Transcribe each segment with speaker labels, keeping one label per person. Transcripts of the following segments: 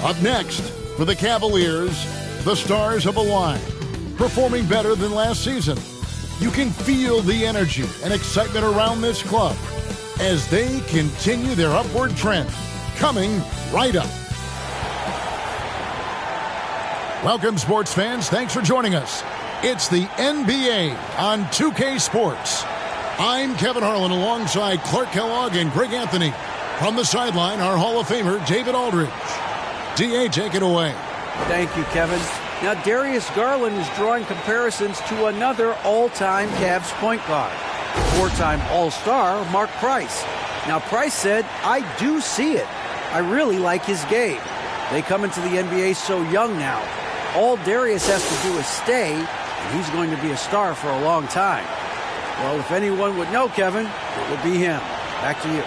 Speaker 1: Up next, for the Cavaliers, the stars have aligned, performing better than last season. You can feel the energy and excitement around this club as they continue their upward trend. Coming right up. Welcome, sports fans. Thanks for joining us. It's the NBA on 2K Sports. I'm Kevin Harlan alongside Clark Kellogg and Greg Anthony. From the sideline, our Hall of Famer, David Aldridge. D.A., take it away.
Speaker 2: Thank you, Kevin. Now, Darius Garland is drawing comparisons to another all-time Cavs point guard, four-time All-Star Mark Price. Now, Price said, "I do see it. I really like his game." They come into the NBA so young now. All Darius has to do is stay, and he's going to be a star for a long time. Well, if anyone would know, Kevin, it would be him. Back to you.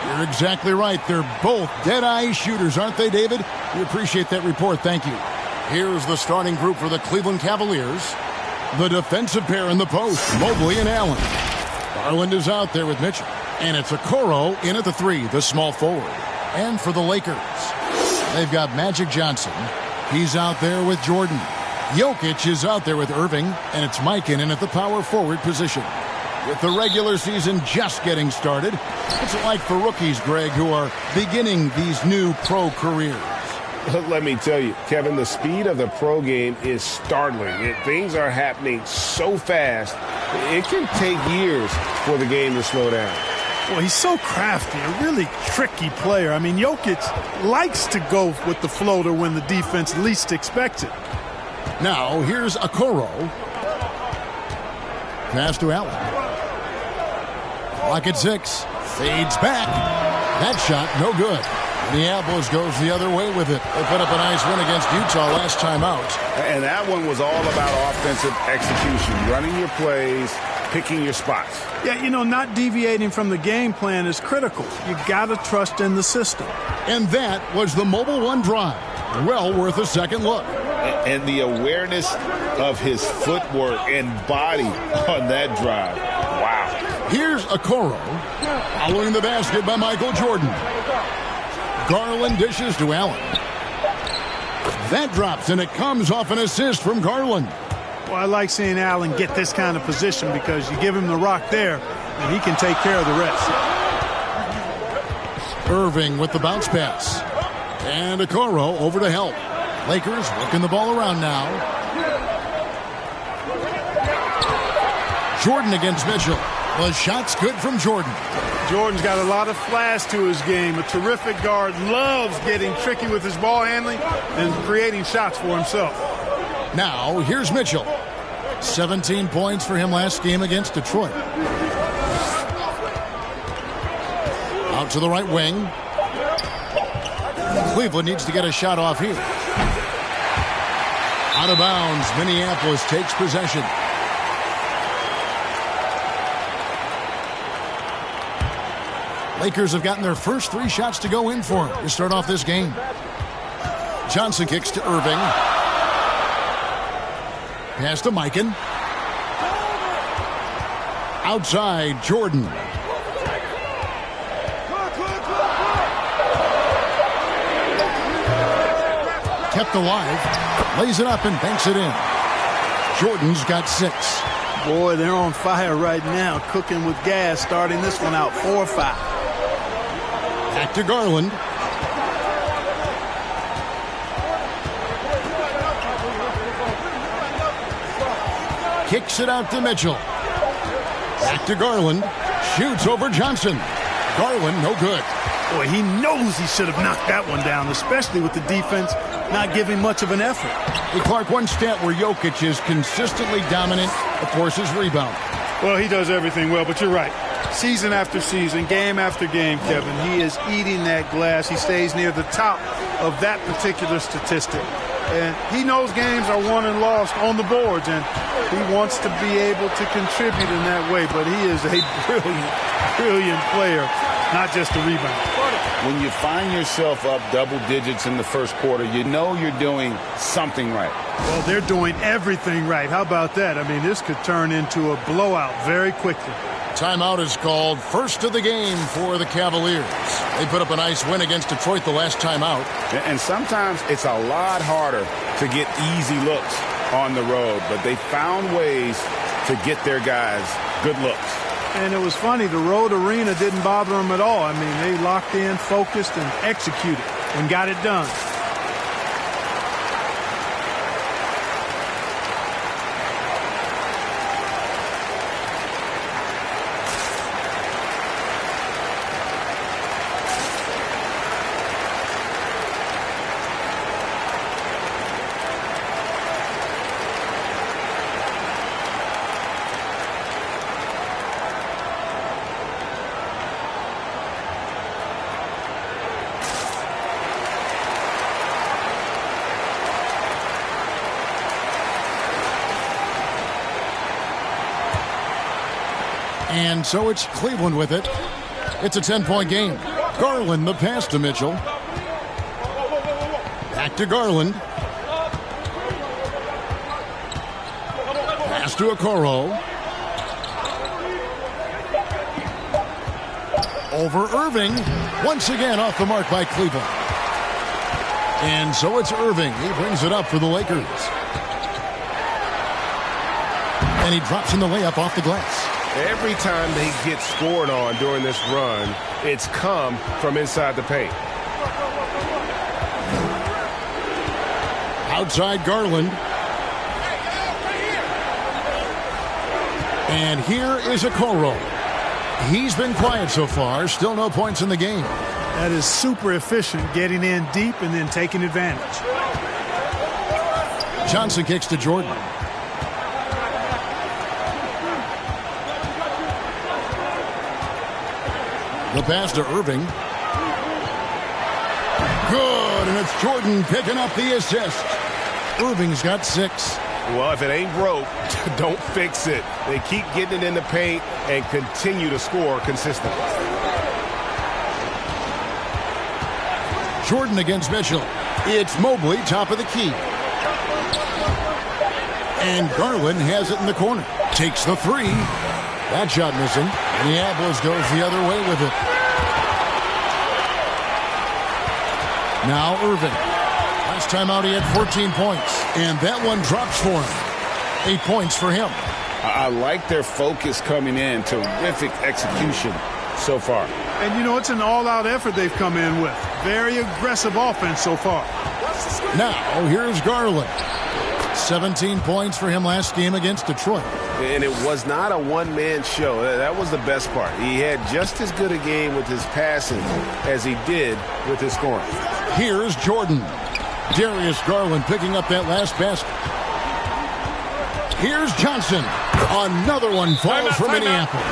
Speaker 1: You're exactly right. They're both dead-eye shooters, aren't they, David? We appreciate that report. Thank you. Here's the starting group for the Cleveland Cavaliers. The defensive pair in the post, Mobley and Allen. Garland is out there with Mitchell. And it's Okoro in at the three, the small forward. And for the Lakers, they've got Magic Johnson. He's out there with Jordan. Jokic is out there with Irving. And it's Mikan in at the power forward position. With the regular season just getting started, what's it like for rookies, Greg, who are beginning these new pro careers?
Speaker 3: Let me tell you, Kevin, the speed of the pro game is startling. Things are happening so fast, it can take years for the game to slow down.
Speaker 4: Well, he's so crafty, a really tricky player. I mean, Jokic likes to go with the floater when the defense least expects it.
Speaker 1: Now, here's Okoro. Pass to Allen. Clock at 6. Fades back. That shot, no good. Minneapolis goes the other way with it. They put up a nice win against Utah last time out.
Speaker 3: And that one was all about offensive execution, running your plays, picking your spots.
Speaker 4: Yeah, you know, not deviating from the game plan is critical. You got to trust in the system.
Speaker 1: And that was the Mobile One drive. Well worth a second look.
Speaker 3: And the awareness of his footwork and body on that drive. Wow.
Speaker 1: Here's Okoro. Following the basket by Michael Jordan. Garland dishes to Allen. That drops, and it comes off an assist from Garland.
Speaker 4: Well, I like seeing Allen get this kind of position because you give him the rock there, and he can take care of the rest.
Speaker 1: Irving with the bounce pass. And Okoro over to help. Lakers working the ball around now. Jordan against Mitchell. The shot's good from Jordan.
Speaker 4: Jordan's got a lot of flash to his game. A terrific guard, loves getting tricky with his ball handling and creating shots for himself.
Speaker 1: Now, here's Mitchell. 17 points for him last game against Detroit. Out to the right wing. Cleveland needs to get a shot off here. Out of bounds, Minneapolis takes possession. Lakers have gotten their first 3 shots to go in for him to start off this game. Johnson kicks to Irving. Pass to Mikan. Outside, Jordan. Kept alive. Lays it up and banks it in. Jordan's got 6.
Speaker 4: Boy, they're on fire right now, cooking with gas, starting this one out 4-5.
Speaker 1: Back to Garland. Kicks it out to Mitchell. Back to Garland. Shoots over Johnson. Garland, no good.
Speaker 4: Boy, he knows he should have knocked that one down, especially with the defense not giving much of an effort.
Speaker 1: Hey, Clark, one stat where Jokic is consistently dominant, of course, is rebound.
Speaker 4: Well, he does everything well, but you're right. Season after season, game after game, Kevin, he is eating that glass. He stays near the top of that particular statistic. And he knows games are won and lost on the boards, and he wants to be able to contribute in that way. But he is a brilliant, brilliant player, not just a rebounder.
Speaker 5: When you find yourself up double digits in the first quarter, you know you're doing something right.
Speaker 4: Well, they're doing everything right. How about that? I mean, this could turn into a blowout very quickly.
Speaker 1: Timeout is called. First of the game for the Cavaliers. They put up a nice win against Detroit the last time out.
Speaker 3: And sometimes it's a lot harder to get easy looks on the road, but they found ways to get their guys good looks.
Speaker 4: And it was funny, the road arena didn't bother them at all. I mean, they locked in, focused, and executed and got it done.
Speaker 1: And so it's Cleveland with it. It's a 10-point game. Garland the pass to Mitchell. Back to Garland. Pass to Okoro. Over Irving. Once again off the mark by Cleveland. And so it's Irving. He brings it up for the Lakers. And he drops in the layup off the glass.
Speaker 3: Every time they get scored on during this run, it's come from inside the paint.
Speaker 1: Outside Garland. And here is Okoro. He's been quiet so far. Still no points in the game.
Speaker 4: That is super efficient, getting in deep and then taking advantage.
Speaker 1: Johnson kicks to Jordan. The pass to Irving. Good, and it's Jordan picking up the assist. Irving's got 6.
Speaker 3: Well, if it ain't broke, don't fix it. They keep getting it in the paint and continue to score consistently.
Speaker 1: Jordan against Mitchell. It's Mobley, top of the key. And Garland has it in the corner. Takes the 3. That shot missing. And the Avs goes the other way with it. Now Irving. Last time out he had 14 points. And that one drops for him. 8 points for him.
Speaker 5: I like their focus coming in. Terrific execution so far.
Speaker 4: And, you know, it's an all-out effort they've come in with. Very aggressive offense so far.
Speaker 1: Now here's Garland. 17 points for him last game against Detroit.
Speaker 3: And it was not a one-man show. That was the best part. He had just as good a game with his passing as he did with his scoring.
Speaker 1: Here's Jordan. Darius Garland picking up that last basket. Here's Johnson. Another one falls for Minneapolis.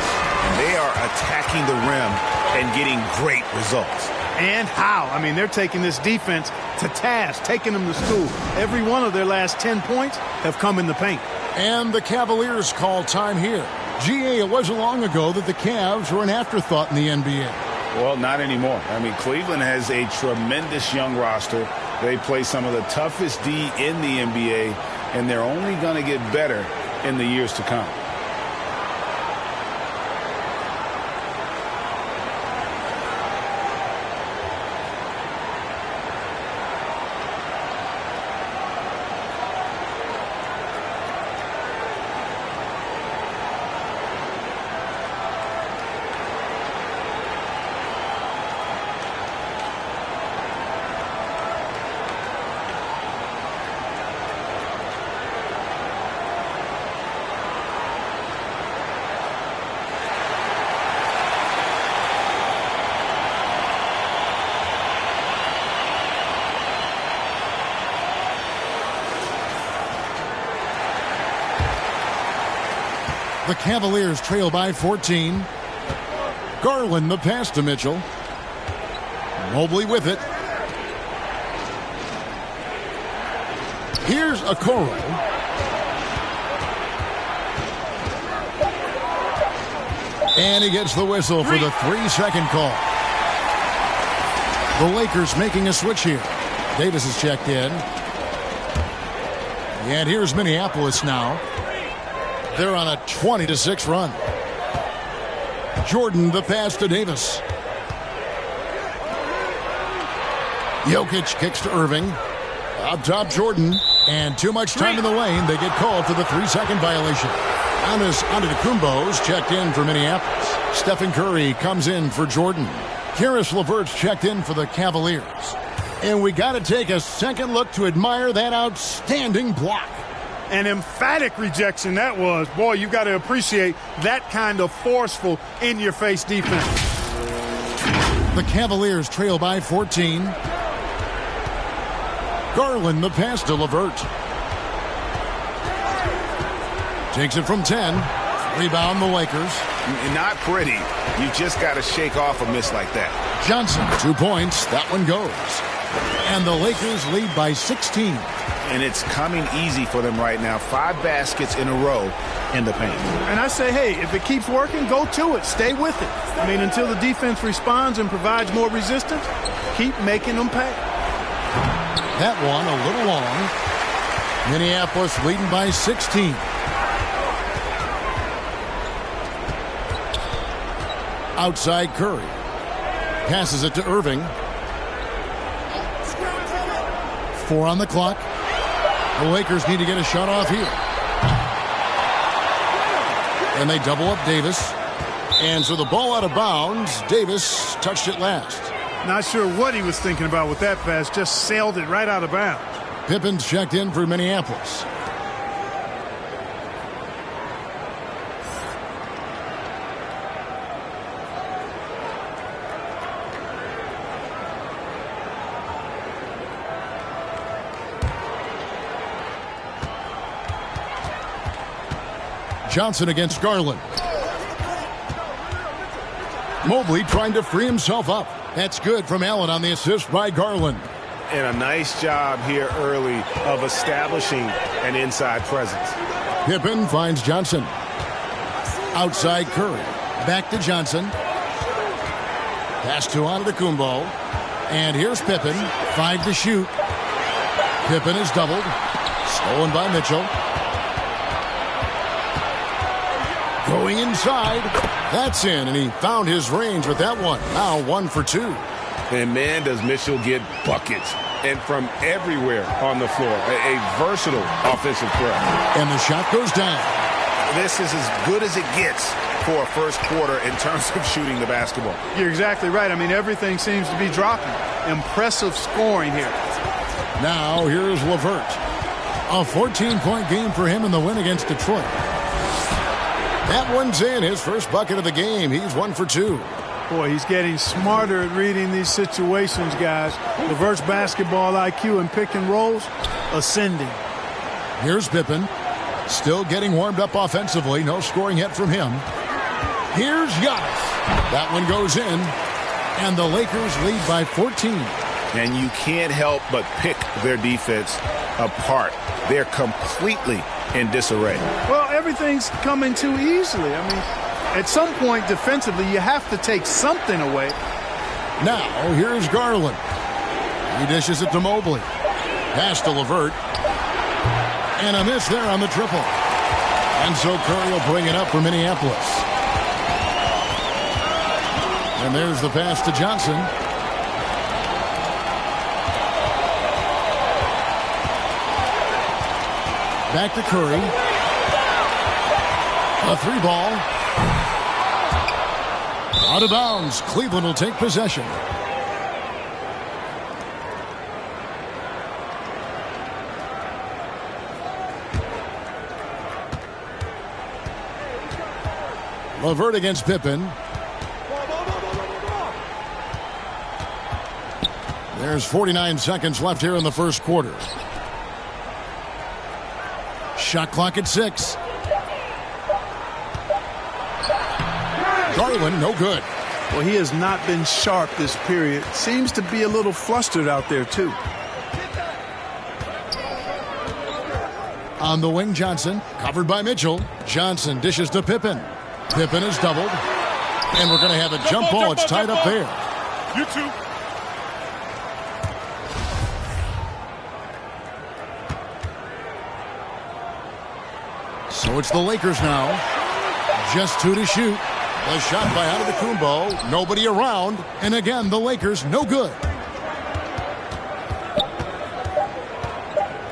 Speaker 5: They are attacking the rim and getting great results.
Speaker 4: And how? I mean, they're taking this defense to task, taking them to school. Every one of their last 10 points have come in the paint.
Speaker 1: And the Cavaliers call time here. GA, it wasn't long ago that the Cavs were an afterthought in the NBA.
Speaker 5: Well, not anymore. I mean, Cleveland has a tremendous young roster. They play some of the toughest D in the NBA, and they're only going to get better in the years to come.
Speaker 1: The Cavaliers trail by 14. Garland the pass to Mitchell. Mobley with it. Here's Okoro. And he gets the whistle for the 3-second call. The Lakers making a switch here. Davis is checked in. And here's Minneapolis now. They're on a 20-6 run. Jordan, the pass to Davis. Jokic kicks to Irving. Up top, Jordan. And too much time in the lane. They get called for the 3-second violation. Giannis Antetokounmpo's checked in for Minneapolis. Stephen Curry comes in for Jordan. Karis LeVert's checked in for the Cavaliers. And we got to take a second look to admire that outstanding block.
Speaker 4: An emphatic rejection that was. Boy, you got to appreciate that kind of forceful, in-your-face defense.
Speaker 1: The Cavaliers trail by 14. Garland, the pass to LeVert. Takes it from 10. Rebound, the Lakers.
Speaker 5: Not pretty. You just got to shake off a miss like that.
Speaker 1: Johnson, 2 points. That one goes. And the Lakers lead by 16.
Speaker 5: And it's coming easy for them right now. 5 baskets in a row in the paint.
Speaker 4: And I say, hey, if it keeps working, go to it. Stay with it. I mean, until the defense responds and provides more resistance, keep making them pay.
Speaker 1: That one a little long. Minneapolis leading by 16. Outside Curry. Passes it to Irving. 4 on the clock. The Lakers need to get a shot off here. And they double up Davis. And so the ball out of bounds. Davis touched it last.
Speaker 4: Not sure what he was thinking about with that pass. Just sailed it right out of bounds.
Speaker 1: Pippen's checked in for Minneapolis. Johnson against Garland. Mobley trying to free himself up. That's good from Allen on the assist by Garland.
Speaker 3: And a nice job here early of establishing an inside presence.
Speaker 1: Pippen finds Johnson. Outside Curry. Back to Johnson. Pass to Antetokounmpo. And here's Pippen. 5 to shoot. Pippen is doubled. Stolen by Mitchell. Going inside. That's in, and he found his range with that one. Now 1 for 2.
Speaker 3: And man, does Mitchell get buckets. And from everywhere on the floor. A versatile offensive threat.
Speaker 1: And the shot goes down.
Speaker 5: This is as good as it gets for a first quarter in terms of shooting the basketball.
Speaker 4: You're exactly right. I mean, everything seems to be dropping. Impressive scoring here.
Speaker 1: Now here's LeVert. A 14-point game for him in the win against Detroit. That one's in. His first bucket of the game. He's 1 for 2.
Speaker 4: Boy, he's getting smarter at reading these situations, guys. Reverse basketball IQ and pick and rolls ascending.
Speaker 1: Here's Pippen. Still getting warmed up offensively. No scoring yet from him. Here's Giannis. That one goes in. And the Lakers lead by 14.
Speaker 5: And you can't help but pick their defense apart. They're completely in disarray.
Speaker 4: Well, everything's coming too easily. I mean, at some point defensively, you have to take something away.
Speaker 1: Now, here's Garland. He dishes it to Mobley. Pass to LeVert. And a miss there on the triple. And so Curry will bring it up for Minneapolis. And there's the pass to Johnson. Back to Curry. A 3-ball. Out of bounds. Cleveland will take possession. LeVert against Pippen. There's 49 seconds left here in the first quarter. Shot clock at 6. Garland, no good.
Speaker 4: Well, he has not been sharp this period. Seems to be a little flustered out there, too.
Speaker 1: On the wing, Johnson, covered by Mitchell. Johnson dishes to Pippen. Pippen is doubled. And we're going to have a jump ball. It's tied up there.
Speaker 4: You too.
Speaker 1: So it's the Lakers now. Just 2 to shoot. The shot by Antetokounmpo. Nobody around. And again, the Lakers no good.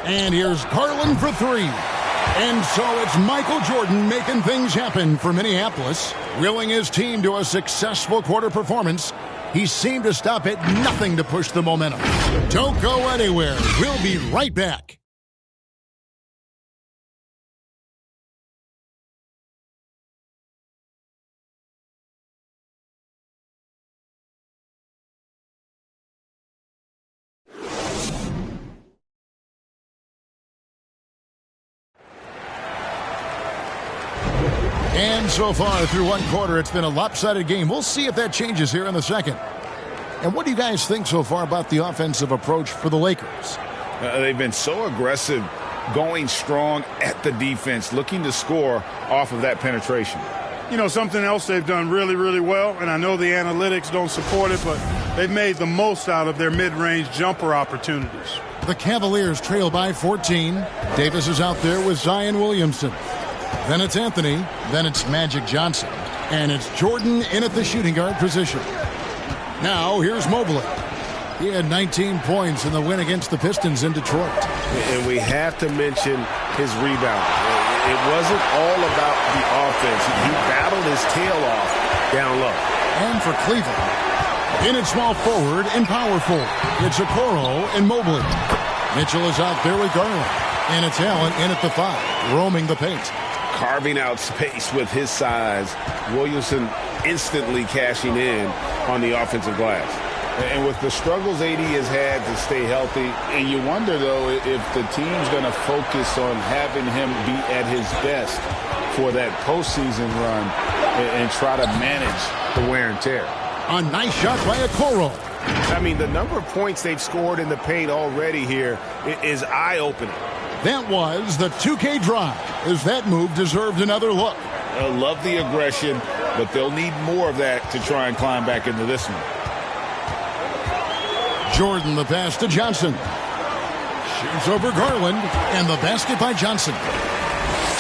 Speaker 1: And here's Garland for 3. And so it's Michael Jordan making things happen for Minneapolis, willing his team to a successful quarter performance. He seemed to stop at nothing to push the momentum. Don't go anywhere. We'll be right back. And so far through one quarter, it's been a lopsided game. We'll see if that changes here in the second. And what do you guys think so far about the offensive approach for the Lakers?
Speaker 5: They've been so aggressive, going strong at the defense, looking to score off of that penetration.
Speaker 4: You know, something else they've done really, really well, and I know the analytics don't support it, but they've made the most out of their mid-range jumper opportunities.
Speaker 1: The Cavaliers trail by 14. Davis is out there with Zion Williamson. Then it's Anthony. Then it's Magic Johnson. And it's Jordan in at the shooting guard position. Now, here's Mobley. He had 19 points in the win against the Pistons in Detroit.
Speaker 3: And we have to mention his rebound. It wasn't all about the offense. He battled his tail off down low.
Speaker 1: And for Cleveland, in at small forward and power forward, it's Okoro and Mobley. Mitchell is out there with Garland. And it's Allen in at the 5, roaming the paint.
Speaker 3: Carving out space with his size. Williamson instantly cashing in on the offensive glass.
Speaker 5: And with the struggles AD has had to stay healthy, and you wonder, though, if the team's going to focus on having him be at his best for that postseason run and try to manage the wear and tear.
Speaker 1: A nice shot by Okoro.
Speaker 3: I mean, the number of points they've scored in the paint already here is eye-opening.
Speaker 1: That was the 2K drive, as that move deserved another look.
Speaker 5: I love the aggression, but they'll need more of that to try and climb back into this one.
Speaker 1: Jordan, the pass to Johnson. Shoots over Garland, and the basket by Johnson.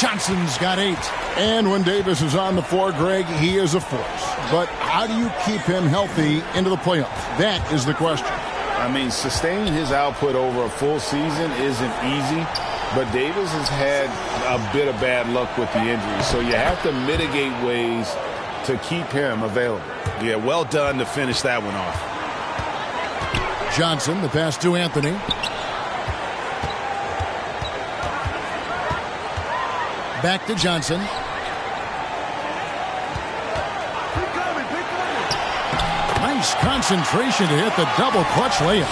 Speaker 1: Johnson's got 8. And when Davis is on the floor, Greg, he is a force. But how do you keep him healthy into the playoffs? That is the question.
Speaker 5: I mean, sustaining his output over a full season isn't easy, but Davis has had a bit of bad luck with the injury, so you have to mitigate ways to keep him available.
Speaker 3: Yeah, well done to finish that one off.
Speaker 1: Johnson, the pass to Anthony. Back to Johnson. Nice concentration to hit the double clutch layup.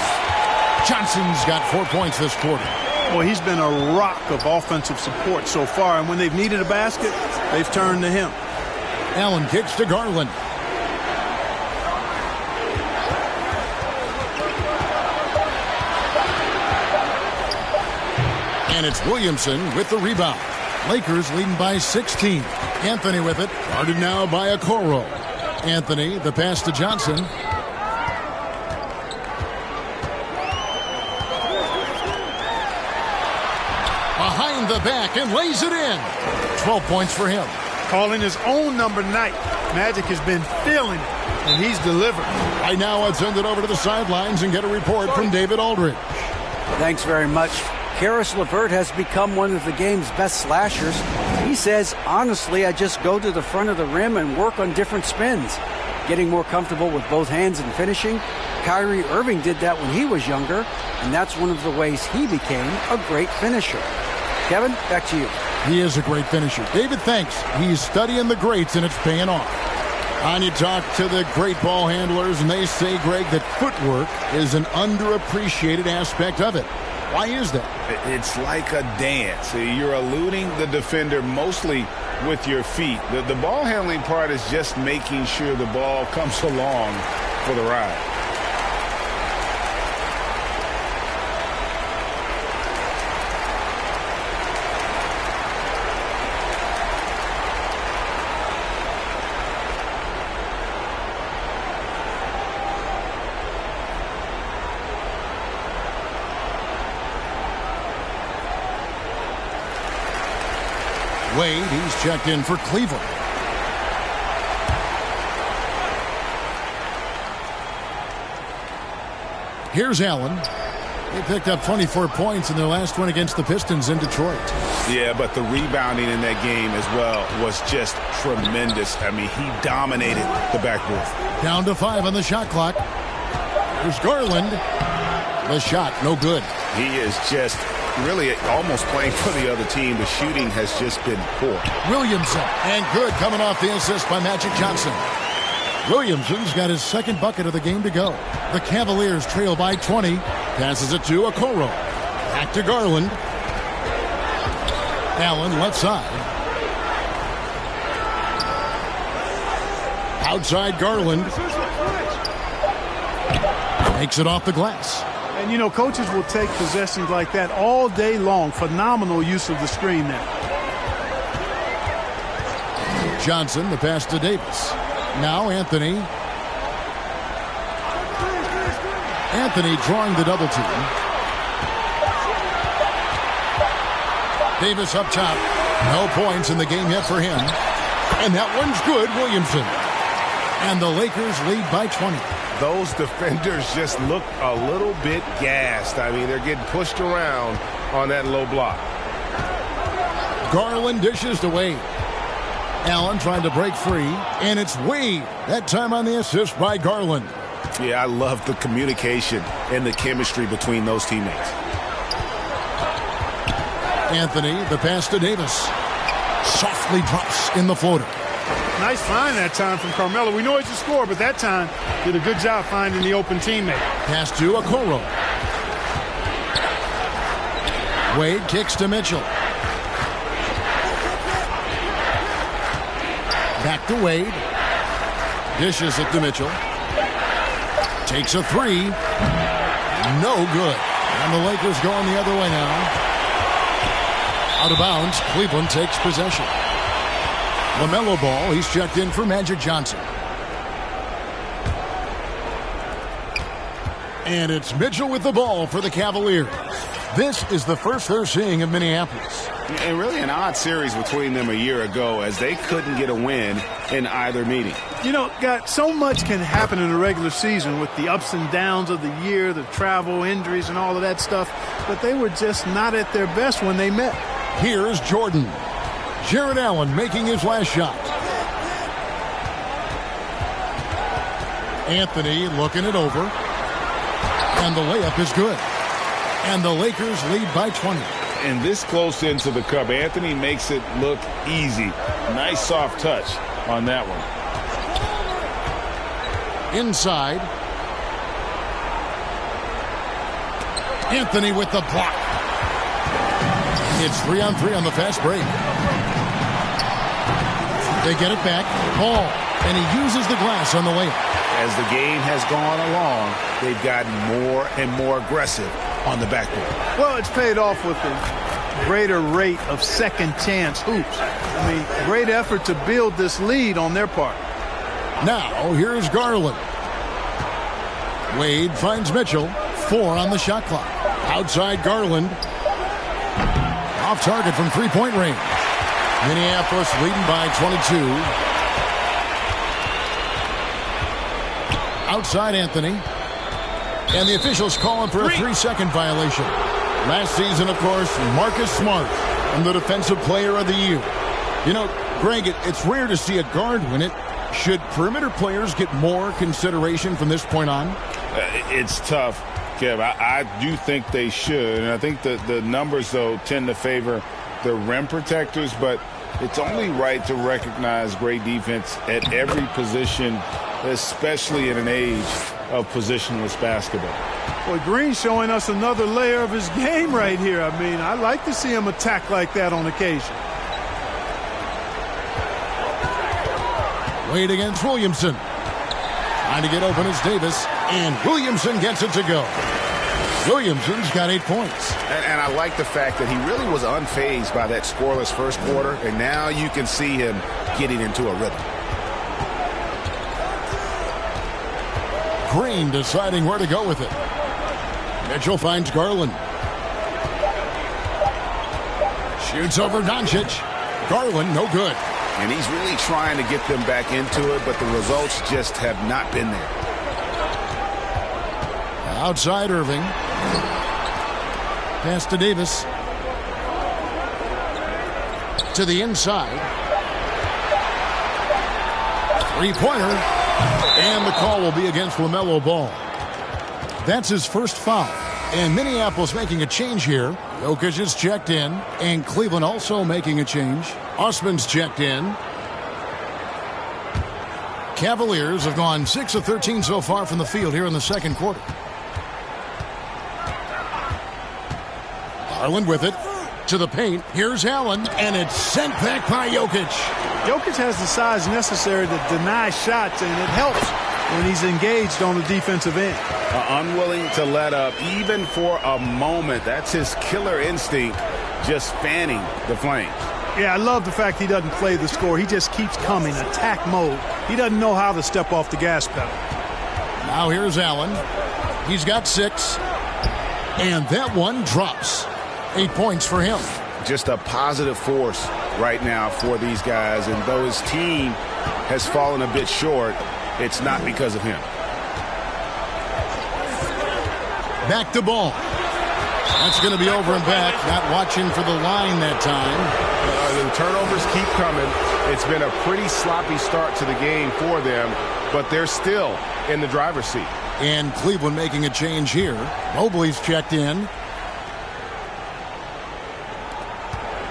Speaker 1: Johnson's got 4 points this quarter.
Speaker 4: Well, he's been a rock of offensive support so far, and when they've needed a basket, they've turned to him.
Speaker 1: Allen kicks to Garland. And it's Williamson with the rebound. Lakers leading by 16. Anthony with it. Guarded now by Okoro. Anthony, the pass to Johnson. Behind the back and lays it in. 12 points for him.
Speaker 4: Calling his own number night. Magic has been feeling it, and he's delivered.
Speaker 1: Right now, let's send it over to the sidelines and get a report from David Aldridge.
Speaker 2: Thanks very much. Karis LeVert has become one of the game's best slashers. He says, honestly, I just go to the front of the rim and work on different spins. Getting more comfortable with both hands and finishing. Kyrie Irving did that when he was younger, and that's one of the ways he became a great finisher. Kevin, back to you.
Speaker 1: He is a great finisher. David, thanks. He's studying the greats, and it's paying off. And you talk to the great ball handlers, and they say, Greg, that footwork is an underappreciated aspect of it. Why is that?
Speaker 5: It's like a dance. You're eluding the defender mostly with your feet. The ball handling part is just making sure the ball comes along for the ride.
Speaker 1: Wade, he's checked in for Cleveland. Here's Allen. They picked up 24 points in their last one against the Pistons in Detroit.
Speaker 5: Yeah, but the rebounding in that game as well was just tremendous. I mean, he dominated the backboard.
Speaker 1: Down to 5 on the shot clock. Here's Garland. The shot, no good.
Speaker 5: He is just really almost playing for the other team. The shooting has just been poor.
Speaker 1: Williamson, and good, coming off the assist by Magic Johnson. Williamson's got his second bucket of the game to go. The Cavaliers trail by 20. Passes it to Okoro. Back to Garland. Allen left side. Outside Garland. Makes it off the glass.
Speaker 4: And, you know, coaches will take possessions like that all day long. Phenomenal use of the screen there.
Speaker 1: Johnson, the pass to Davis. Now Anthony. Anthony drawing the double team. Davis up top. No points in the game yet for him. And that one's good, Williamson. And the Lakers lead by 20.
Speaker 3: Those defenders just look a little bit gassed. I mean, they're getting pushed around on that low block.
Speaker 1: Garland dishes to Wade. Allen trying to break free, and it's Wade. That time on the assist by Garland.
Speaker 5: Yeah, I love the communication and the chemistry between those teammates.
Speaker 1: Anthony, the pass to Davis. Softly drops in the floater.
Speaker 4: Nice find that time from Carmelo. We know he's a scorer, but that time did a good job finding the open teammate.
Speaker 1: Pass to Okoro. Wade kicks to Mitchell. Back to Wade. Dishes it to Mitchell. Takes a three. No good. And the Lakers going the other way now. Out of bounds. Cleveland takes possession. LaMelo Ball. He's checked in for Magic Johnson. And it's Mitchell with the ball for the Cavaliers. This is the first they're seeing of Minneapolis.
Speaker 5: And really an odd series between them a year ago as they couldn't get a win in either meeting.
Speaker 4: You know, so much can happen in the regular season with the ups and downs of the year, the travel, injuries, and all of that stuff. But they were just not at their best when they met.
Speaker 1: Here's Jordan. Jared Allen making his last shot. Anthony looking it over. And the layup is good. And the Lakers lead by 20.
Speaker 5: And this close into the cup, Anthony makes it look easy. Nice soft touch on that one.
Speaker 1: Inside. Anthony with the block. It's 3-on-3 on the fast break. They get it back. Ball. And he uses the glass on the layup.
Speaker 5: As the game has gone along, they've gotten more and more aggressive on the backboard.
Speaker 4: Well, it's paid off with a greater rate of second chance hoops. I mean, great effort to build this lead on their part.
Speaker 1: Now, here's Garland. Wade finds Mitchell. 4 on the shot clock. Outside Garland. Off target from three-point range. Minneapolis leading by 22. Outside Anthony. And the officials calling for a 3-second violation. Last season, of course, Marcus Smart and the Defensive Player of the Year. You know, Greg, it's rare to see a guard win it. Should perimeter players get more consideration from this point on?
Speaker 5: It's tough, Kev. I do think they should. And I think the numbers, though, tend to favor the rim protectors. But it's only right to recognize great defense at every position, especially in an age of positionless basketball.
Speaker 4: Well, Green's showing us another layer of his game right here. I mean, I like to see him attack like that on occasion.
Speaker 1: Wade against Williamson. Trying to get open is Davis, and Williamson gets it to go. Williamson's got 8 points.
Speaker 5: And I like the fact that he really was unfazed by that scoreless first quarter, and now you can see him getting into a rhythm.
Speaker 1: Green deciding where to go with it. Mitchell finds Garland. Shoots over Doncic. Garland, no good.
Speaker 5: And he's really trying to get them back into it, but the results just have not been there.
Speaker 1: Outside Irving. Pass to Davis. To the inside. Three-pointer. And the call will be against LaMelo Ball. That's his first foul. And Minneapolis making a change here. Jokic is checked in. And Cleveland also making a change. Osman's checked in. Cavaliers have gone 6 of 13 so far from the field here in the second quarter. Garland with it. To the paint. Here's Allen. And it's sent back by Jokic.
Speaker 4: Jokic has the size necessary to deny shots, and it helps when he's engaged on the defensive end.
Speaker 5: Unwilling to let up even for a moment. That's his killer instinct, just fanning the flames.
Speaker 4: Yeah, I love the fact he doesn't play the score. He just keeps coming, attack mode. He doesn't know how to step off the gas pedal.
Speaker 1: Now here's Allen. He's got 6. And that one drops. 8 points for him.
Speaker 5: Just a positive force right now for these guys. And though his team has fallen a bit short, it's not because of him.
Speaker 1: Back to Ball. That's going to be over and back. Not watching for the line that time.
Speaker 3: The turnovers keep coming. It's been a pretty sloppy start to the game for them, but they're still in the driver's seat.
Speaker 1: And Cleveland making a change here. Mobley's checked in.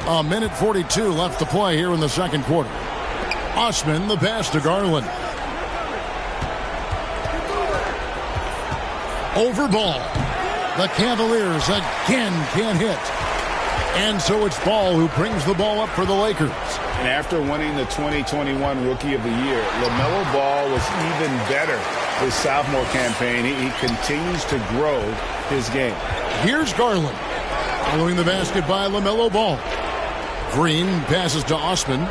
Speaker 1: A minute 42 left to play here in the second quarter. Osman, the pass to Garland. Over Ball. The Cavaliers again can't hit. And so it's Ball who brings the ball up for the Lakers.
Speaker 5: And after winning the 2021 Rookie of the Year, LaMelo Ball was even better his sophomore campaign. He continues to grow his game.
Speaker 1: Here's Garland. Following the basket by LaMelo Ball. Green passes to Osman.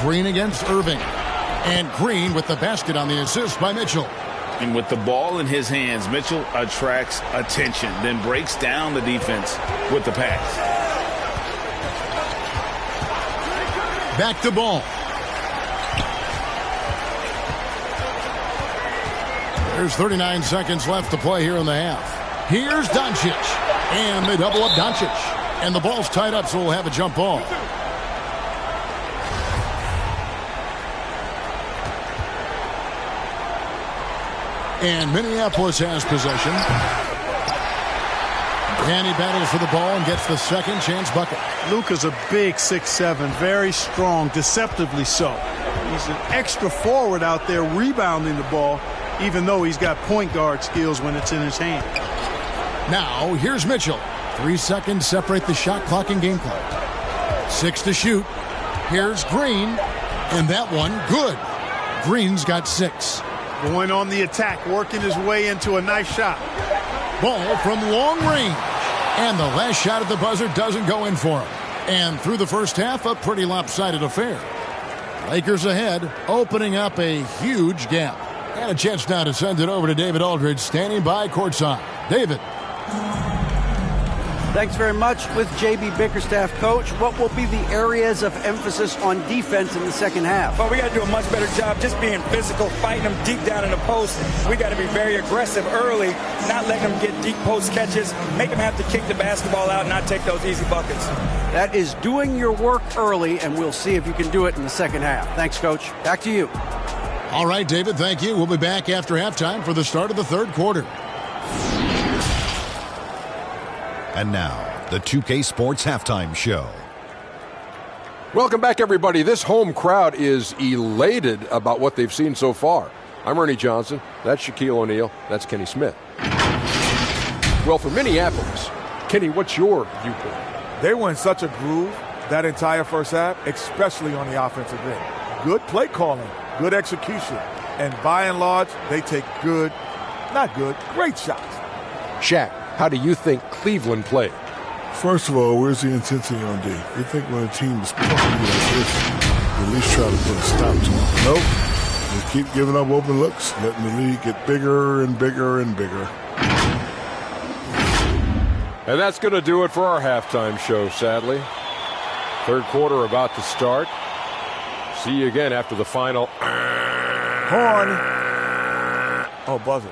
Speaker 1: Green against Irving. And Green with the basket on the assist by Mitchell.
Speaker 5: And with the ball in his hands, Mitchell attracts attention, then breaks down the defense with the pass.
Speaker 1: Back to Ball. There's 39 seconds left to play here in the half. Here's Doncic. And they double up Doncic. And the ball's tied up, so we'll have a jump ball. And Minneapolis has possession. And he battles for the ball and gets the second chance bucket.
Speaker 4: Luka's a big 6'7", very strong, deceptively so. He's an extra forward out there rebounding the ball, even though he's got point guard skills when it's in his hand.
Speaker 1: Now, here's Mitchell. 3 seconds separate the shot clock and game clock. 6 to shoot. Here's Green. And that one, good. Green's got 6.
Speaker 4: Going on the attack, working his way into a nice shot.
Speaker 1: Ball from long range. And the last shot at the buzzer doesn't go in for him. And through the first half, a pretty lopsided affair. Lakers ahead, opening up a huge gap. And a chance now to send it over to David Aldridge, standing by courtside. David.
Speaker 2: Thanks very much. With J.B. Bickerstaff, Coach, what will be the areas of emphasis on defense in the second half?
Speaker 6: Well, we got to do a much better job just being physical, fighting them deep down in the post. We got to be very aggressive early, not letting them get deep post catches, make them have to kick the basketball out and not take those easy buckets.
Speaker 2: That is doing your work early, and we'll see if you can do it in the second half. Thanks, Coach. Back to you.
Speaker 1: All right, David, thank you. We'll be back after halftime for the start of the third quarter.
Speaker 7: And now, the 2K Sports Halftime Show.
Speaker 8: Welcome back, everybody. This home crowd is elated about what they've seen so far. I'm Ernie Johnson. That's Shaquille O'Neal. That's Kenny Smith. Well, for Minneapolis, Kenny, what's your viewpoint?
Speaker 9: They were in such a groove that entire first half, especially on the offensive end. Good play calling, good execution, and by and large, they take great shots.
Speaker 8: Shaq, how do you think Cleveland played?
Speaker 10: First of all, where's the intensity on D? You think when a team is pushing you like this, you at least try to put a stop to it. Nope. They keep giving up open looks, letting the lead get bigger and bigger and bigger.
Speaker 8: And that's going to do it for our halftime show, sadly. Third quarter about to start. See you again after the final.
Speaker 9: Horn. Oh, buzzer.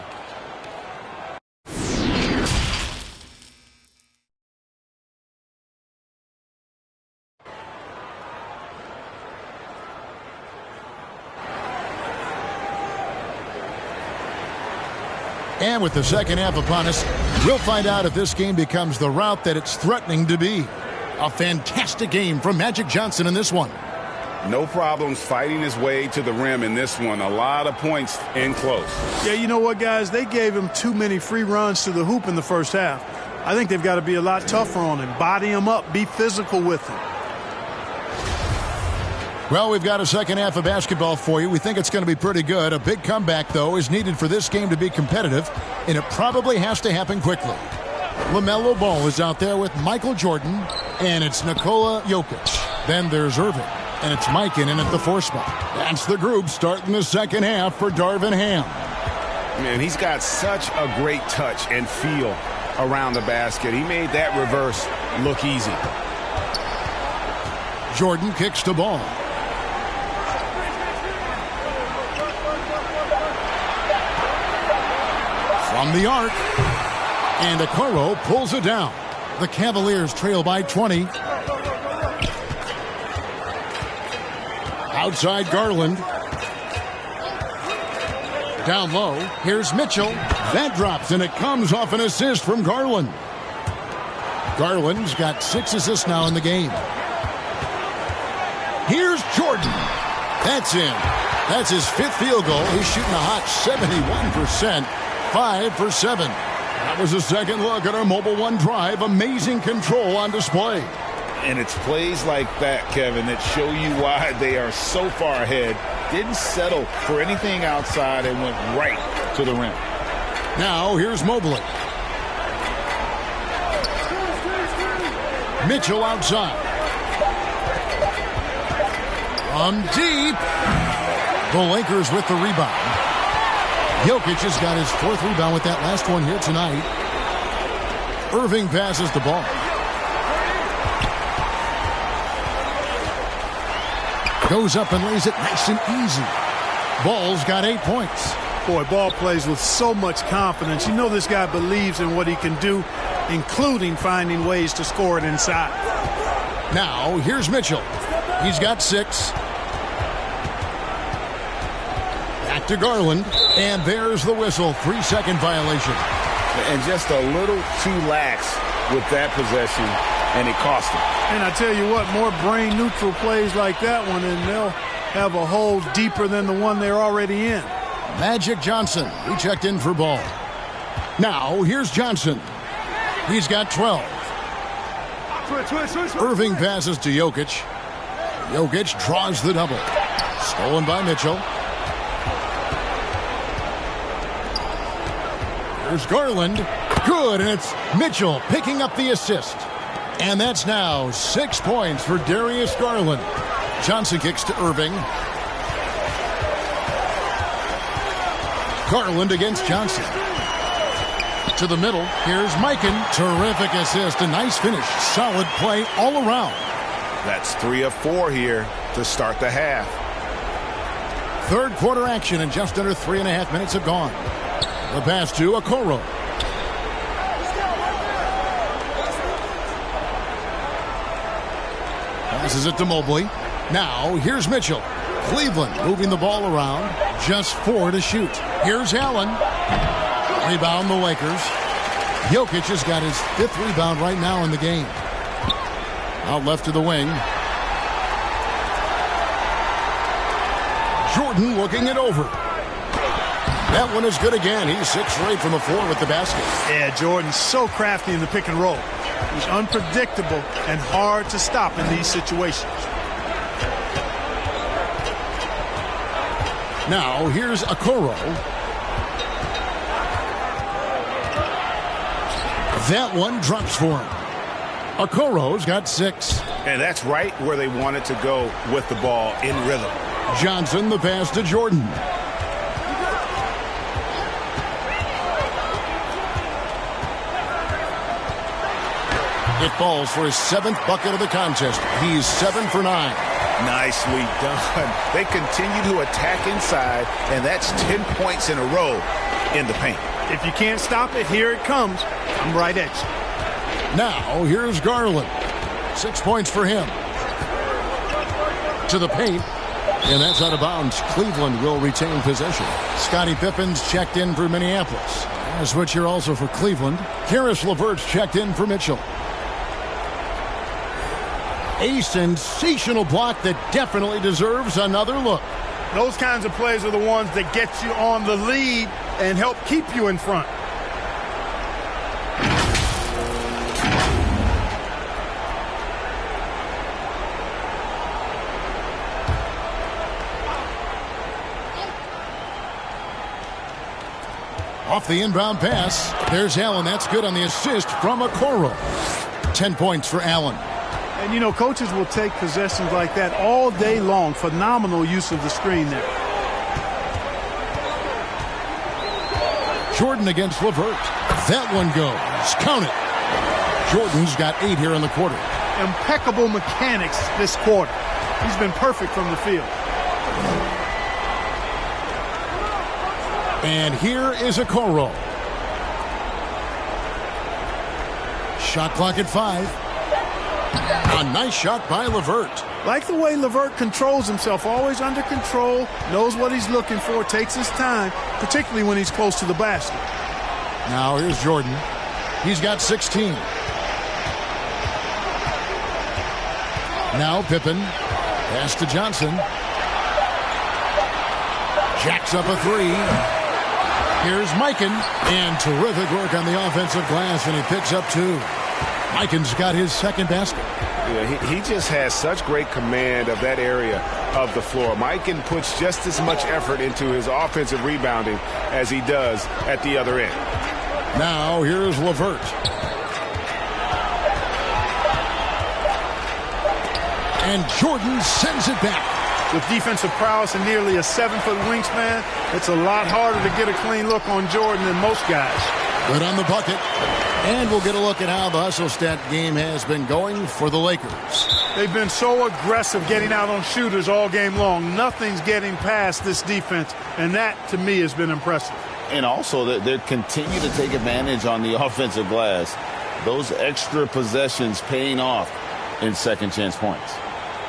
Speaker 1: And with the second half upon us, we'll find out if this game becomes the route that it's threatening to be. A fantastic game from Magic Johnson in this one.
Speaker 5: No problems fighting his way to the rim in this one. A lot of points in close.
Speaker 4: Yeah, you know what, guys? They gave him too many free runs to the hoop in the first half. I think they've got to be a lot tougher on him. Body him up. Be physical with him.
Speaker 1: Well, we've got a second half of basketball for you. We think it's going to be pretty good. A big comeback, though, is needed for this game to be competitive, and it probably has to happen quickly. LaMelo Ball is out there with Michael Jordan, and it's Nikola Jokic. Then there's Irving, and it's Mikan in at the 4 spot. That's the group starting the second half for Darvin Ham.
Speaker 3: Man, he's got such a great touch and feel around the basket. He made that reverse look easy.
Speaker 1: Jordan kicks the ball. From the arc, and Okoro pulls it down. The Cavaliers trail by 20. Outside Garland. Down low, here's Mitchell. That drops, and it comes off an assist from Garland. Garland's got 6 assists now in the game. Here's Jordan. That's in. That's his 5th field goal. He's shooting a hot 71%. 5 for 7. That was a second look at our Mobile One drive. Amazing control on display.
Speaker 5: And it's plays like that, Kevin, that show you why they are so far ahead. Didn't settle for anything outside and went right to the rim.
Speaker 1: Now here's Mobley. Mitchell outside. From deep. The Lakers with the rebound. Jokic has got his 4th rebound with that last one here tonight. Irving passes the ball. Goes up and lays it nice and easy. Ball's got 8 points.
Speaker 4: Boy, Ball plays with so much confidence. You know this guy believes in what he can do, including finding ways to score it inside.
Speaker 1: Now, here's Mitchell. He's got 6. Back to Garland, and there's the whistle. 3-second violation.
Speaker 5: And just a little too lax with that possession, and it cost him.
Speaker 4: And I tell you what, more brain-neutral plays like that one, and they'll have a hole deeper than the one they're already in.
Speaker 1: Magic Johnson, he checked in for Ball. Now, here's Johnson. He's got 12. Irving passes to Jokic. Jokic draws the double. Stolen by Mitchell. There's Garland. Good, and it's Mitchell picking up the assist. And that's now 6 points for Darius Garland. Johnson kicks to Irving. Garland against Johnson. To the middle, here's Mikan. Terrific assist, a nice finish. Solid play all around.
Speaker 5: That's 3 of 4 here to start the half.
Speaker 1: Third quarter action, and just under 3.5 minutes have gone. The pass to Okoro. Passes it to Mobley. Now, here's Mitchell. Cleveland moving the ball around. Just 4 to shoot. Here's Allen. Rebound the Lakers. Jokic has got his 5th rebound right now in the game. Out left to the wing. Jordan looking it over. That one is good again. He's 6 for 8 from the floor with the basket.
Speaker 4: Yeah, Jordan's so crafty in the pick and roll. He's unpredictable and hard to stop in these situations.
Speaker 1: Now, here's Okoro. That one drops for him. Okoro's got 6.
Speaker 5: And that's right where they wanted to go with the ball in rhythm.
Speaker 1: Johnson, the pass to Jordan. It falls for his 7th bucket of the contest. He's 7 for 9.
Speaker 5: Nicely done. They continue to attack inside, and that's 10 points in a row in the paint.
Speaker 4: If you can't stop it, here it comes. I'm right at you.
Speaker 1: Now, here's Garland. 6 points for him. To the paint. And that's out of bounds. Cleveland will retain possession. Scottie Pippen's checked in for Minneapolis. A switch here also for Cleveland. Karis LeVert's checked in for Mitchell. A sensational block that definitely deserves another look.
Speaker 4: Those kinds of plays are the ones that get you on the lead and help keep you in front.
Speaker 1: Off the inbound pass. There's Allen. That's good on the assist from Okoro. 10 points for Allen.
Speaker 4: And, you know, coaches will take possessions like that all day long. Phenomenal use of the screen there.
Speaker 1: Jordan against LeVert. That one goes. Count it. Jordan's got 8 here in the quarter.
Speaker 4: Impeccable mechanics this quarter. He's been perfect from the field.
Speaker 1: And here is Okoro. Shot clock at 5. A nice shot by LeVert.
Speaker 4: Like the way LeVert controls himself, always under control, knows what he's looking for, takes his time, particularly when he's close to the basket.
Speaker 1: Now here's Jordan. He's got 16. Now Pippen. Pass to Johnson. Jacks up a 3. Here's Mikan, and terrific work on the offensive glass, and he picks up 2. Mikan's got his 2nd basket.
Speaker 3: Yeah, he just has such great command of that area of the floor. Mikan puts just as much effort into his offensive rebounding as he does at the other end.
Speaker 1: Now here's LeVert. And Jordan sends it back.
Speaker 4: With defensive prowess and nearly a 7-foot wingspan, it's a lot harder to get a clean look on Jordan than most guys.
Speaker 1: Good on the bucket. And we'll get a look at how the hustle stat game has been going for the Lakers.
Speaker 4: They've been so aggressive getting out on shooters all game long. Nothing's getting past this defense, and that, to me, has been impressive.
Speaker 5: And also, they continue to take advantage on the offensive glass. Those extra possessions paying off in second chance points.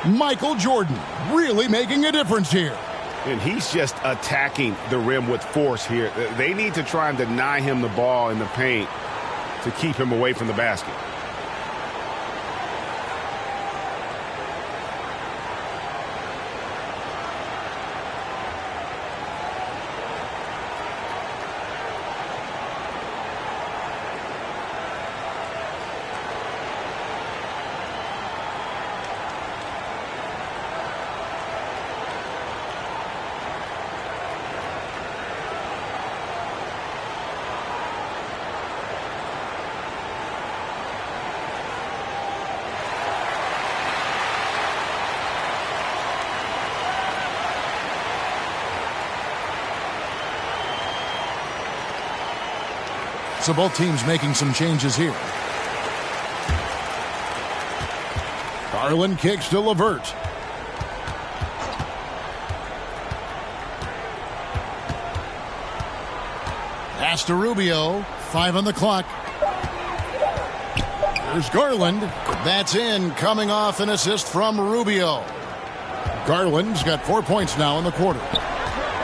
Speaker 1: Michael Jordan really making a difference here.
Speaker 3: And he's just attacking the rim with force here. They need to try and deny him the ball in the paint to keep him away from the basket.
Speaker 1: So both teams making some changes here. Garland kicks to LeVert. Pass to Rubio. 5 on the clock. There's Garland. That's in, coming off an assist from Rubio. Garland's got 4 points now in the quarter.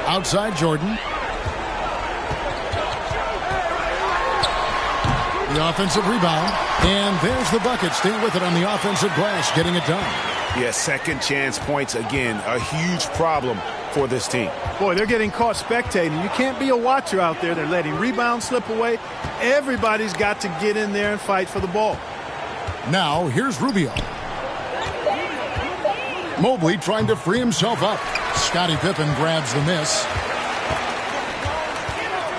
Speaker 1: Outside Jordan. The offensive rebound. And there's the bucket. Stay with it on the offensive glass, getting it done.
Speaker 3: Yeah, second chance points again. A huge problem for this team.
Speaker 4: Boy, they're getting caught spectating. You can't be a watcher out there. They're letting rebounds slip away. Everybody's got to get in there and fight for the ball.
Speaker 1: Now, here's Rubio. Mobley trying to free himself up. Scottie Pippen grabs the miss.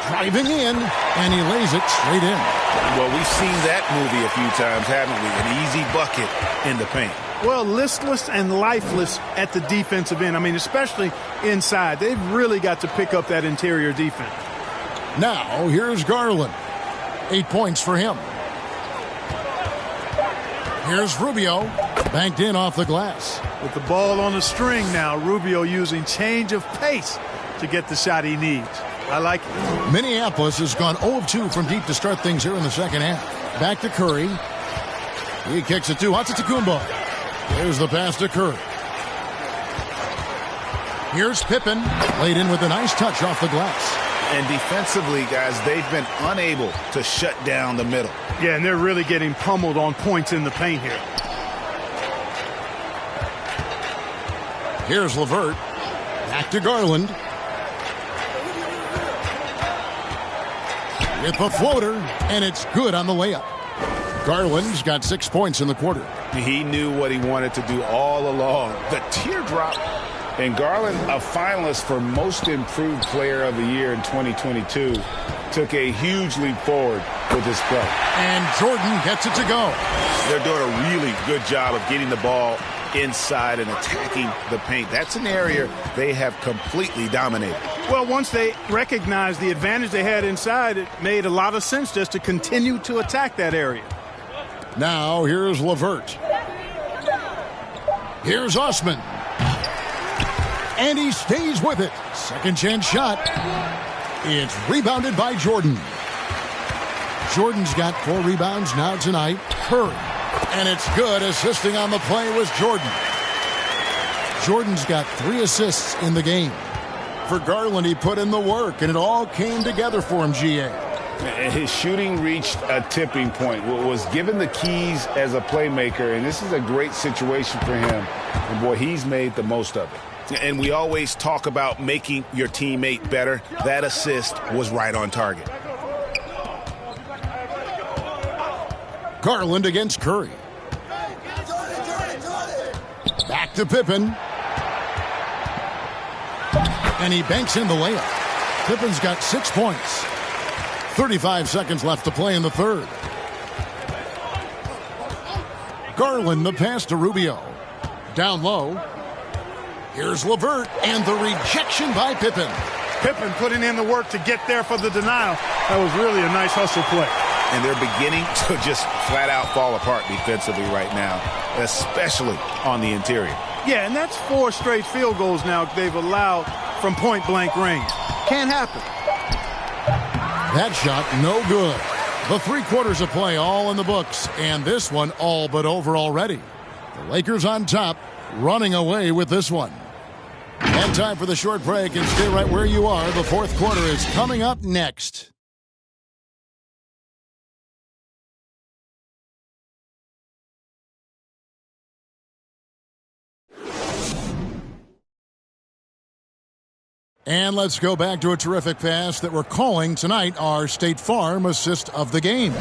Speaker 1: Driving in, and he lays it straight in.
Speaker 5: Well, we've seen that movie a few times, haven't we? An easy bucket in the paint.
Speaker 4: Well, listless and lifeless at the defensive end. I mean, especially inside. They've really got to pick up that interior defense.
Speaker 1: Now, here's Garland. 8 points for him. Here's Rubio. Banked in off the glass.
Speaker 4: With the ball on the string now, Rubio using change of pace to get the shot he needs. I like it.
Speaker 1: Minneapolis has gone 0 of 2 from deep to start things here in the second half. Back to Curry. He kicks it to Antetokounmpo. There's the pass to Curry. Here's Pippen. Laid in with a nice touch off the glass.
Speaker 5: And defensively, guys, they've been unable to shut down the middle.
Speaker 4: Yeah, and they're really getting pummeled on points in the paint here.
Speaker 1: Here's LeVert. Back to Garland. With the floater, and it's good on the layup. Garland's got 6 points in the quarter.
Speaker 5: He knew what he wanted to do all along. The teardrop. And Garland, a finalist for Most Improved Player of the Year in 2022, took a huge leap forward with his play.
Speaker 1: And Jordan gets it to go.
Speaker 5: They're doing a really good job of getting the ball inside and attacking the paint. That's an area they have completely dominated.
Speaker 4: Well, once they recognized the advantage they had inside, it made a lot of sense just to continue to attack that area.
Speaker 1: Now here's LeVert. Here's Osman. And he stays with it. Second chance shot. It's rebounded by Jordan. Jordan's got 4 rebounds now tonight. Curry. And it's good. Assisting on the play was Jordan. Jordan's got 3 assists in the game. For Garland, he put in the work, and it all came together for him, GA.
Speaker 5: His shooting reached a tipping point, was given the keys as a playmaker, and this is a great situation for him. And, boy, he's made the most of it. And we always talk about making your teammate better. That assist was right on target.
Speaker 1: Garland against Curry. Back to Pippen. And he banks in the layup. Pippen's got 6 points. 35 seconds left to play in the third. Garland, the pass to Rubio. Down low. Here's LeVert, and the rejection by Pippen.
Speaker 4: Pippen putting in the work to get there for the denial. That was really a nice hustle play.
Speaker 5: And they're beginning to just flat out fall apart defensively right now, especially on the interior.
Speaker 4: Yeah, and that's 4 straight field goals now they've allowed from point-blank range. Can't happen.
Speaker 1: That shot, no good. The 3 quarters of play all in the books, and this one all but over already. The Lakers on top, running away with this one. And time for the short break, and stay right where you are. The fourth quarter is coming up next. And let's go back to a terrific pass that we're calling tonight our State Farm assist of the game.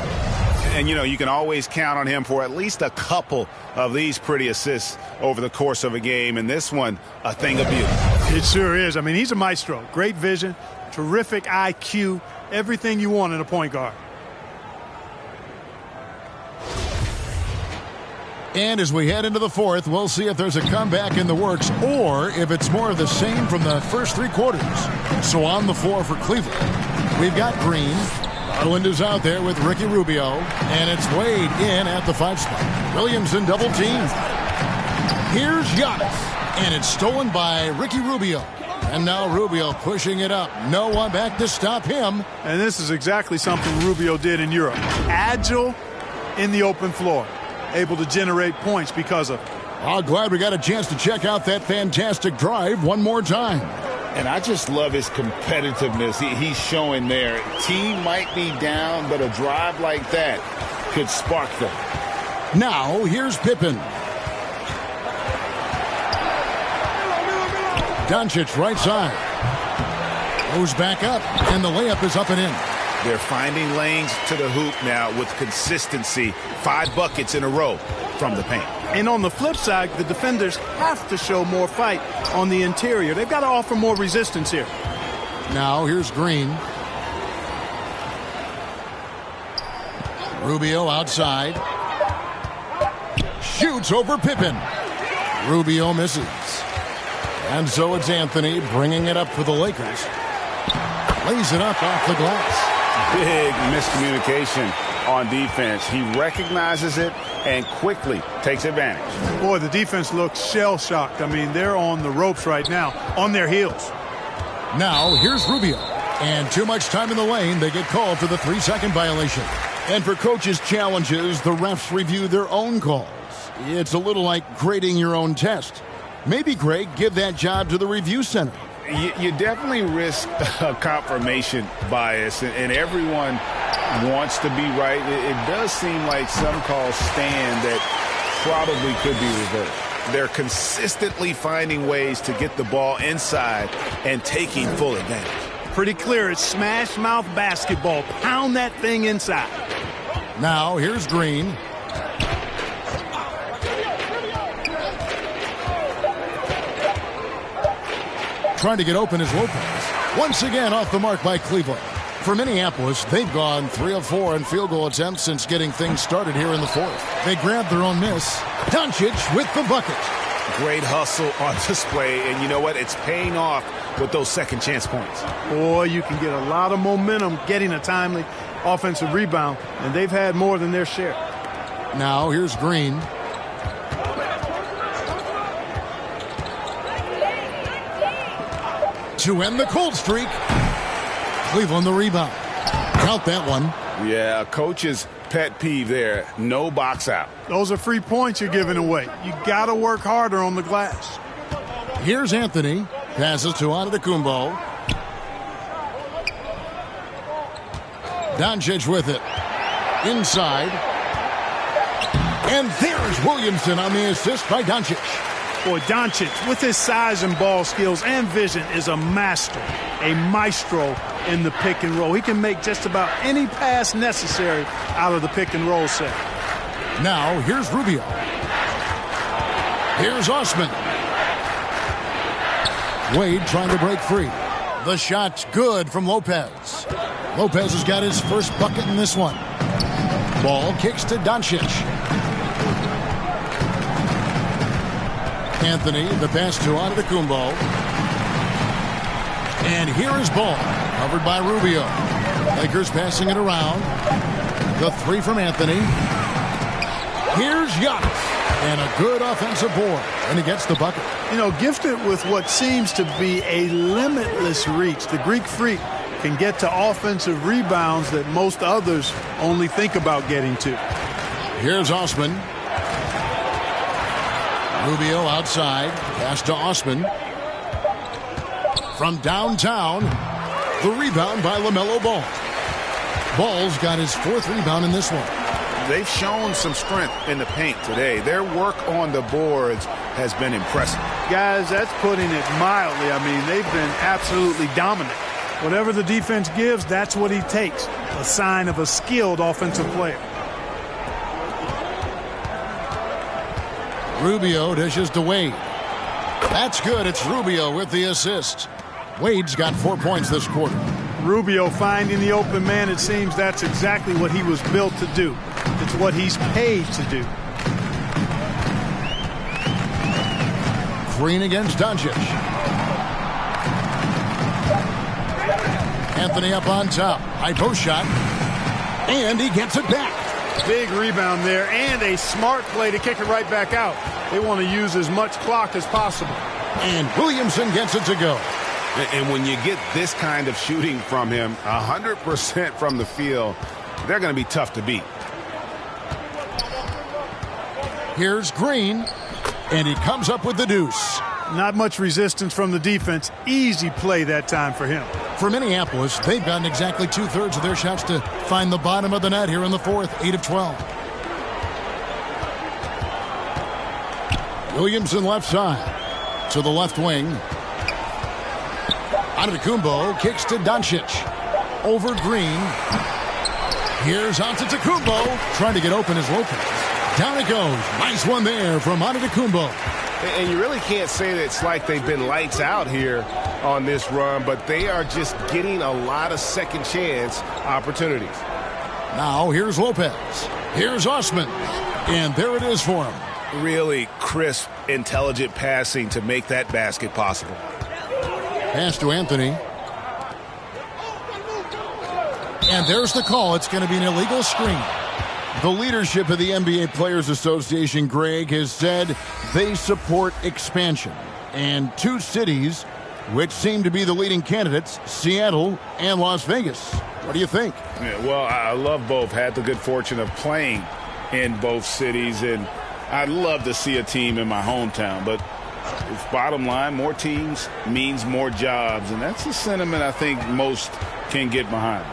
Speaker 5: And, you know, you can always count on him for at least a couple of these pretty assists over the course of a game. And this one, a thing of beauty.
Speaker 4: It sure is. I mean, he's a maestro. Great vision, terrific IQ, everything you want in a point guard.
Speaker 1: And as we head into the fourth, we'll see if there's a comeback in the works or if it's more of the same from the first 3 quarters. So on the floor for Cleveland, we've got Green. Garland is out there with Ricky Rubio, and it's Wade in at the 5 spot. Williamson double team. Here's Giannis, and it's stolen by Ricky Rubio. And now Rubio pushing it up. No one back to stop him.
Speaker 4: And this is exactly something Rubio did in Europe. Agile in the open floor. Able to generate points because of it.
Speaker 1: Oh, glad we got a chance to check out that fantastic drive one more time.
Speaker 5: And I just love his competitiveness he's showing there. Team might be down, but a drive like that could spark them.
Speaker 1: Now, here's Pippen. Doncic right side. Goes back up, and the layup is up and in.
Speaker 5: They're finding lanes to the hoop now with consistency. 5 buckets in a row from the paint.
Speaker 4: And on the flip side, the defenders have to show more fight on the interior. They've got to offer more resistance here.
Speaker 1: Now here's Green. Rubio outside. Shoots over Pippen. Rubio misses. And so it's Anthony bringing it up for the Lakers. Lays it up off the glass.
Speaker 5: Big miscommunication on defense. He recognizes it and quickly takes advantage.
Speaker 4: Boy, the defense looks shell-shocked. I mean, they're on the ropes right now, on their heels.
Speaker 1: Now, here's Rubio. And too much time in the lane, they get called for the 3-second violation. And for coaches' challenges, the refs review their own calls. It's a little like grading your own test. Maybe, Greg, give that job to the review center.
Speaker 5: You definitely risk a confirmation bias, and everyone wants to be right. It does seem like some calls stand that probably could be reversed. They're consistently finding ways to get the ball inside and taking full advantage.
Speaker 4: Pretty clear. It's smash mouth basketball. Pound that thing inside.
Speaker 1: Now, here's Green. Trying to get open is Lopez. Once again off the mark by Cleveland. For Minneapolis, they've gone 3 of 4 in field goal attempts since getting things started here in the fourth. They grabbed their own miss. Doncic with the bucket.
Speaker 5: Great hustle on display, and you know what? It's paying off with those second chance points.
Speaker 4: Boy, you can get a lot of momentum getting a timely offensive rebound, and they've had more than their share.
Speaker 1: Now here's Green. To end the cold streak. Cleveland the rebound. Count that one.
Speaker 5: Yeah, coach's pet peeve there. No box out.
Speaker 4: Those are free points you're giving away. You got to work harder on the glass.
Speaker 1: Here's Anthony. Passes to Antetokounmpo. Doncic with it. Inside. And there's Williamson on the assist by Doncic.
Speaker 4: Boy, Doncic, with his size and ball skills and vision, is a master, a maestro in the pick and roll. He can make just about any pass necessary out of the pick and roll set.
Speaker 1: Now, here's Rubio. Here's Osman. Wade trying to break free. The shot's good from Lopez. Lopez has got his first bucket in this one. Ball kicks to Doncic. Anthony, the pass to Antetokounmpo. And here is ball, covered by Rubio. Lakers passing it around. The three from Anthony. Here's Giannis. And a good offensive board. And he gets the bucket.
Speaker 4: You know, gifted with what seems to be a limitless reach. The Greek Freak can get to offensive rebounds that most others only think about getting to.
Speaker 1: Here's Osman. Rubio outside. Pass to Osman. From downtown, the rebound by LaMelo Ball. Ball's got his fourth rebound in this one.
Speaker 5: They've shown some strength in the paint today. Their work on the boards has been impressive.
Speaker 4: Guys, that's putting it mildly. I mean, they've been absolutely dominant. Whatever the defense gives, that's what he takes. A sign of a skilled offensive player.
Speaker 1: Rubio dishes to Wade. That's good. It's Rubio with the assist. Wade's got 4 points this quarter.
Speaker 4: Rubio finding the open man. It seems that's exactly what he was built to do. It's what he's paid to do.
Speaker 1: Green against Doncic. Anthony up on top. High post shot. And he gets it back.
Speaker 4: Big rebound there and a smart play to kick it right back out. They want to use as much clock as possible.
Speaker 1: And Williamson gets it to go.
Speaker 5: And when you get this kind of shooting from him, 100% from the field, they're going to be tough to beat.
Speaker 1: Here's Green, and he comes up with the deuce.
Speaker 4: Not much resistance from the defense. Easy play that time for him.
Speaker 1: For Minneapolis, they've gotten exactly 2/3 of their shots to find the bottom of the net here in the fourth, 8 of 12. Williamson left side to the left wing. Antetokounmpo kicks to Doncic. Over Green. Here's Antetokounmpo trying to get open as Lopez. Down it goes. Nice one there from Antetokounmpo.
Speaker 5: And you really can't say that it's like they've been lights out here on this run, but they are just getting a lot of second chance opportunities.
Speaker 1: Now here's Lopez. Here's Osman. And there it is for him.
Speaker 5: Really crisp, intelligent passing to make that basket possible.
Speaker 1: Pass to Anthony. And there's the call. It's going to be an illegal screen. The leadership of the NBA Players Association, Greg, has said they support expansion. And two cities which seem to be the leading candidates, Seattle and Las Vegas. What do you think?
Speaker 5: Yeah, well, I love both. Had the good fortune of playing in both cities, and I'd love to see a team in my hometown. But bottom line, more teams means more jobs, and that's a sentiment I think most can get behind.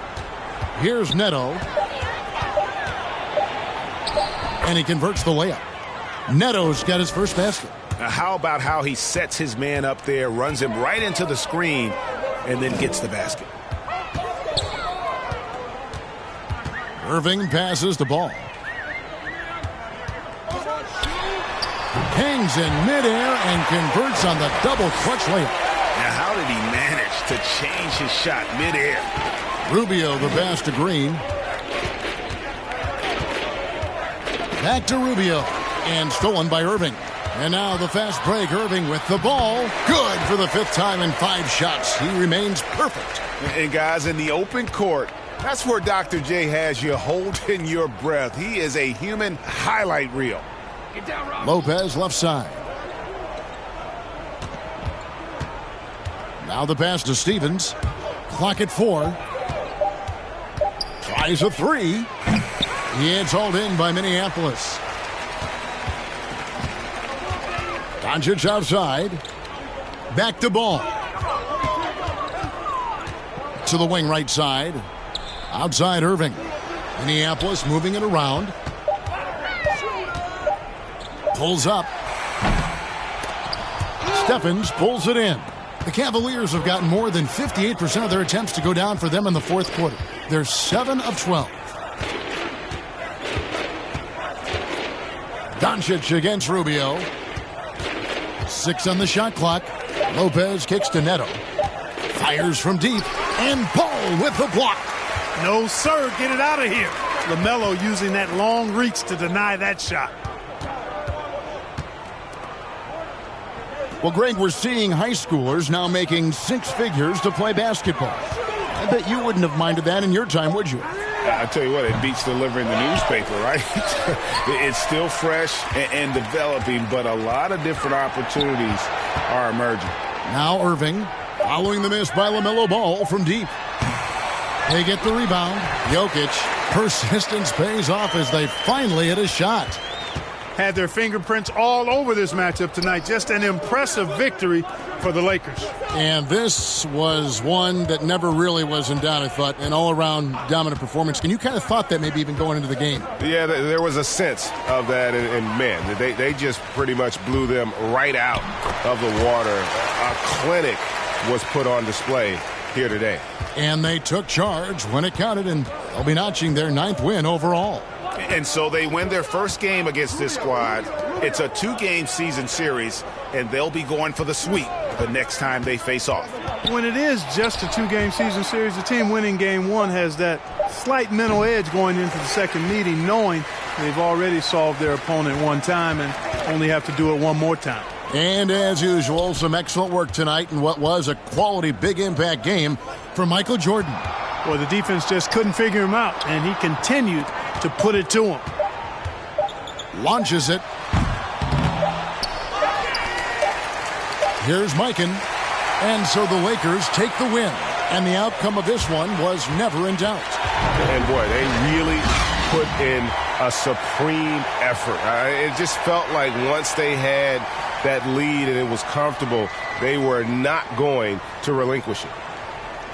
Speaker 1: Here's Neto. And he converts the layup. Neto's got his first basket.
Speaker 3: Now, how about how he sets his man up there, runs him right into the screen, and then gets the basket.
Speaker 1: Irving passes the ball. Hangs in midair and converts on the double clutch layup.
Speaker 3: Now, how did he manage to change his shot midair?
Speaker 1: Rubio the pass to Green. Back to Rubio. And stolen by Irving. And now the fast break. Irving with the ball. Good for the fifth time in 5 shots. He remains perfect.
Speaker 3: And guys, in the open court, that's where Dr. J has you holding your breath. He is a human highlight reel.
Speaker 1: Lopez left side. Now the pass to Stevens. Clock at 4. Tries a 3. It's hauled in by Minneapolis. Doncic outside. Back to ball. To the wing right side. Outside Irving. Minneapolis moving it around. Pulls up. Stephens pulls it in. The Cavaliers have gotten more than 58% of their attempts to go down for them in the fourth quarter. They're 7 of 12. Doncic against Rubio. 6 on the shot clock. Lopez kicks to Neto. Fires from deep. And Paul with the block.
Speaker 4: No, sir. Get it out of here. LaMelo using that long reach to deny that shot.
Speaker 1: Well, Greg, we're seeing high schoolers now making 6 figures to play basketball. I bet you wouldn't have minded that in your time, would you?
Speaker 5: I tell you what, it beats delivering the newspaper, right? It's still fresh and developing, but a lot of different opportunities are emerging.
Speaker 1: Now Irving, following the miss by LaMelo Ball from deep. They get the rebound. Jokic, persistence pays off as they finally hit a shot.
Speaker 4: Had their fingerprints all over this matchup tonight. Just an impressive victory for the Lakers.
Speaker 1: And this was one that never really was in doubt, I thought. An all-around dominant performance. And you kind of thought that maybe even going into the game.
Speaker 3: Yeah, there was a sense of that. And man, they just pretty much blew them right out of the water. A clinic was put on display here today.
Speaker 1: And they took charge when it counted, and they'll be notching their 9th win overall.
Speaker 3: And so they win their first game against this squad. It's a 2-game season series, and they'll be going for the sweep the next time they face off.
Speaker 4: When it is just a 2-game season series, the team winning game 1 has that slight mental edge going into the second meeting, knowing they've already solved their opponent one time and only have to do it one more time.
Speaker 1: And as usual, some excellent work tonight in what was a quality big impact game for Michael Jordan.
Speaker 4: Well, the defense just couldn't figure him out, and he continued to put it to him.
Speaker 1: Launches it. Here's Mikan. And so the Lakers take the win. And the outcome of this one was never in doubt.
Speaker 3: And boy, they really put in a supreme effort. It just felt like once they had that lead and it was comfortable, they were not going to relinquish it.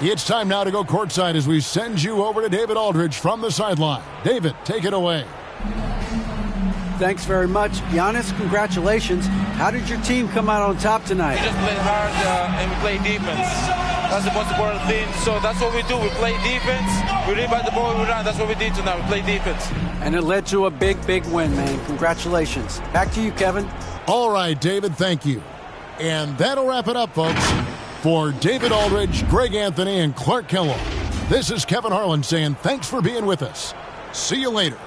Speaker 1: It's time now to go courtside as we send you over to David Aldridge from the sideline. David, take it away.
Speaker 2: Thanks very much. Giannis, congratulations. How did your team come out on top tonight?
Speaker 11: We just played hard and we played defense. That's the most important thing. So that's what we do. We play defense. We rebound the ball, we run. That's what we did tonight. We play defense.
Speaker 2: And it led to a big win, man. Congratulations. Back to you, Kevin.
Speaker 1: All right, David, thank you. And that'll wrap it up, folks. For David Aldridge, Greg Anthony, and Clark Kellogg, this is Kevin Harlan saying thanks for being with us. See you later.